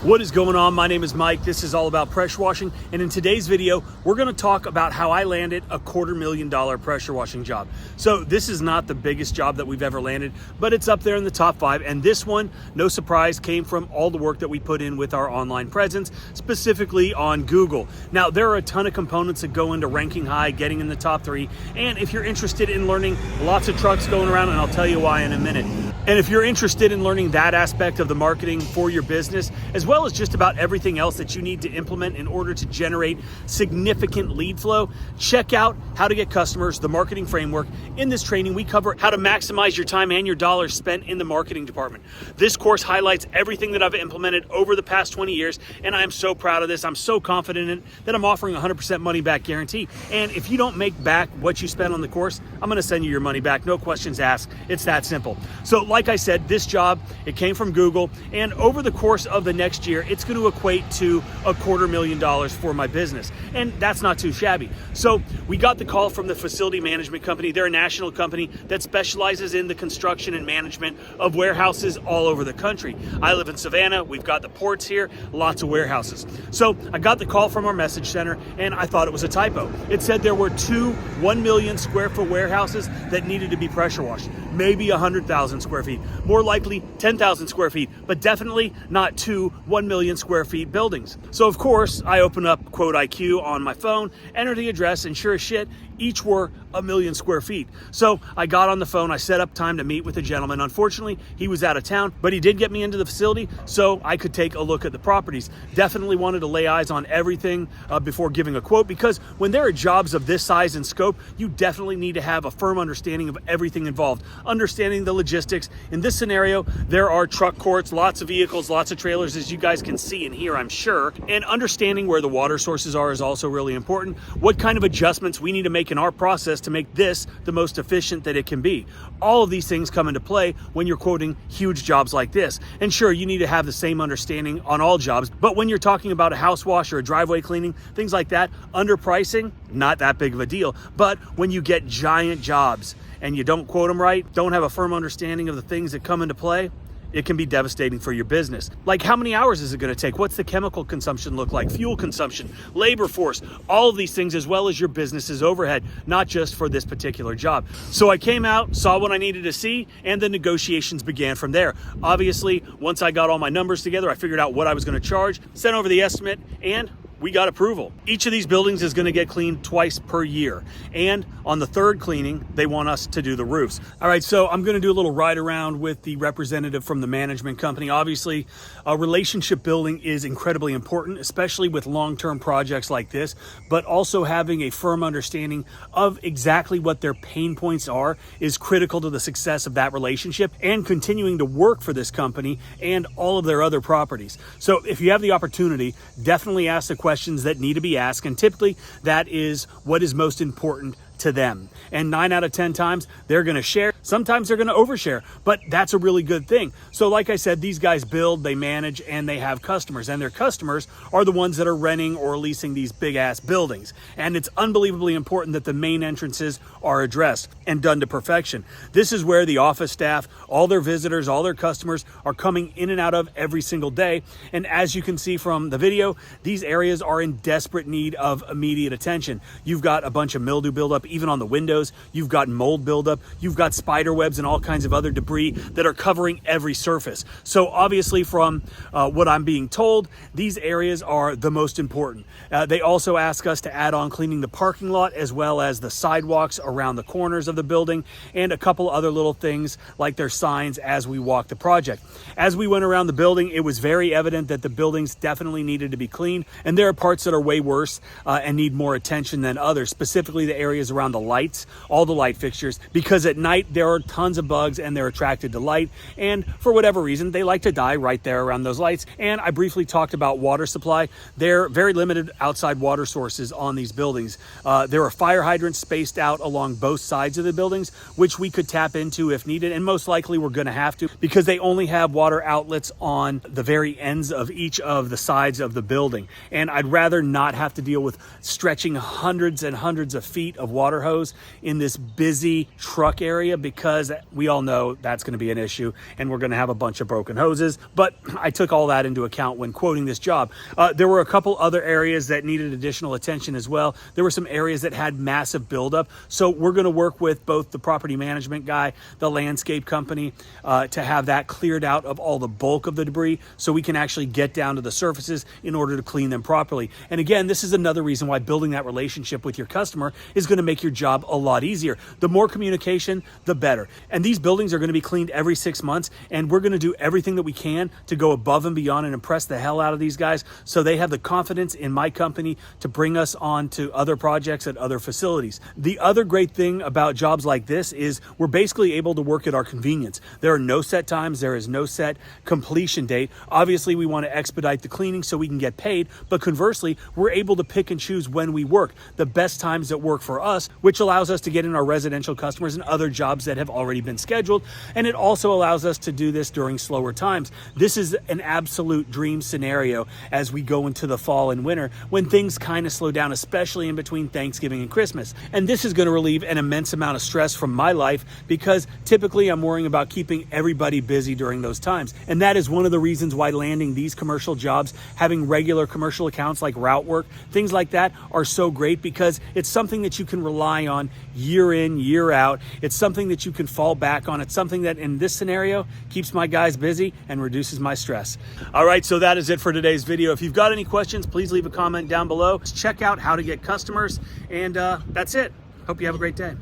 What is going on? My name is Mike. This is all about pressure washing. And in today's video, we're going to talk about how I landed a $250,000 pressure washing job. So this is not the biggest job that we've ever landed, but it's up there in the top 5. And this one, no surprise, came from all the work that we put in with our online presence, specifically on Google. Now, there are a ton of components that go into ranking high, getting in the top 3. And if you're interested in learning lots of trucks going around, and I'll tell you why in a minute. And if you're interested in learning that aspect of the marketing for your business, as well as just about everything else that you need to implement in order to generate significant lead flow, check out How to Get Customers, the marketing framework. In this training, we cover how to maximize your time and your dollars spent in the marketing department. This course highlights everything that I've implemented over the past 20 years, and I am so proud of this. I'm so confident in it that I'm offering 100% money back guarantee. And if you don't make back what you spent on the course, I'm gonna send you your money back, no questions asked. It's that simple. So like I said, this job, it came from Google, and over the course of the next year, it's going to equate to a $250,000 for my business. And that's not too shabby. So we got the call from the facility management company. They're a national company that specializes in the construction and management of warehouses all over the country. I live in Savannah. We've got the ports here, lots of warehouses. So I got the call from our message center, and I thought it was a typo. It said there were 2 1 million square foot warehouses that needed to be pressure washed, maybe 100,000 square feet, more likely 10,000 square feet, but definitely not 2 1 million square feet buildings. So of course, I open up Quote IQ on my phone, enter the address, and sure as shit, each were 1 million square feet. So I got on the phone, I set up time to meet with a gentleman. Unfortunately, he was out of town, but he did get me into the facility so I could take a look at the properties. Definitely wanted to lay eyes on everything before giving a quote, because when there are jobs of this size and scope, you definitely need to have a firm understanding of everything involved, understanding the logistics. In this scenario, there are truck courts, lots of vehicles, lots of trailers, as you guys can see and hear, I'm sure. And understanding where the water sources are is also really important. What kind of adjustments we need to make in our process to make this the most efficient that it can be. All of these things come into play when you're quoting huge jobs like this. And sure, you need to have the same understanding on all jobs, but when you're talking about a house wash or a driveway cleaning, things like that, underpricing, not that big of a deal. But when you get giant jobs and you don't quote them right, don't have a firm understanding of the things that come into play, it can be devastating for your business. Like, how many hours is it going to take? What's the chemical consumption look like? Fuel consumption, labor force, all of these things, as well as your business's overhead, not just for this particular job. So I came out, saw what I needed to see, and the negotiations began from there. Obviously, once I got all my numbers together, I figured out what I was going to charge, sent over the estimate, and we got approval. Each of these buildings is going to get cleaned twice per year. And on the 3rd cleaning, they want us to do the roofs. All right, so I'm going to do a little ride around with the representative from the management company. Obviously, relationship building is incredibly important, especially with long-term projects like this, but also having a firm understanding of exactly what their pain points are is critical to the success of that relationship and continuing to work for this company and all of their other properties. So if you have the opportunity, definitely ask the questions that need to be asked, and typically that is what is most important to them. And 9 out of 10 times they're going to share. Sometimes they're going to overshare, but that's a really good thing. So like I said, these guys build, they manage, and they have customers, and their customers are the ones that are renting or leasing these big ass buildings. And it's unbelievably important that the main entrances are addressed and done to perfection. This is where the office staff, all their visitors, all their customers are coming in and out of every single day. And as you can see from the video, these areas are in desperate need of immediate attention. You've got a bunch of mildew buildup even on the windows, you've got mold buildup, you've got spider webs and all kinds of other debris that are covering every surface. So obviously from what I'm being told, these areas are the most important. They also ask us to add on cleaning the parking lot as well as the sidewalks around the corners of the building and a couple other little things like their signs as we walk the project. As we went around the building, it was very evident that the buildings definitely needed to be cleaned, and there are parts that are way worse and need more attention than others, specifically the areas around the lights, all the light fixtures, because at night there are tons of bugs and they're attracted to light, and for whatever reason they like to die right there around those lights. And I briefly talked about water supply. There are very limited outside water sources on these buildings. There are fire hydrants spaced out along both sides of the buildings, which we could tap into if needed, and most likely we're going to have to, because they only have water outlets on the very ends of each of the sides of the building. And I'd rather not have to deal with stretching hundreds and hundreds of feet of water hose in this busy truck area, because we all know that's going to be an issue and we're going to have a bunch of broken hoses. But I took all that into account when quoting this job. There were a couple other areas that needed additional attention as well. There were some areas that had massive buildup. So we're going to work with both the property management guy, the landscape company, to have that cleared out of all the bulk of the debris so we can actually get down to the surfaces in order to clean them properly. And again, this is another reason why building that relationship with your customer is going to make your job a lot easier. The more communication, the better. And these buildings are going to be cleaned every 6 months, and we're going to do everything that we can to go above and beyond and impress the hell out of these guys so they have the confidence in my company to bring us on to other projects at other facilities. The other great thing about jobs like this is we're basically able to work at our convenience. There are no set times, there is no set completion date. Obviously, we want to expedite the cleaning so we can get paid, but conversely, we're able to pick and choose when we work, the best times that work for us, which allows us to get in our residential customers and other jobs that have already been scheduled. And it also allows us to do this during slower times. This is an absolute dream scenario as we go into the fall and winter when things kind of slow down, especially in between Thanksgiving and Christmas. And this is going to relieve an immense amount of stress from my life because typically I'm worrying about keeping everybody busy during those times. And that is one of the reasons why landing these commercial jobs, having regular commercial accounts like route work, things like that are so great because it's something that you can rely on year in, year out. It's something that you can fall back on. It's something that in this scenario keeps my guys busy and reduces my stress. All right, so that is it for today's video. If you've got any questions, please leave a comment down below. Check out how to get customers, and that's it. Hope you have a great day.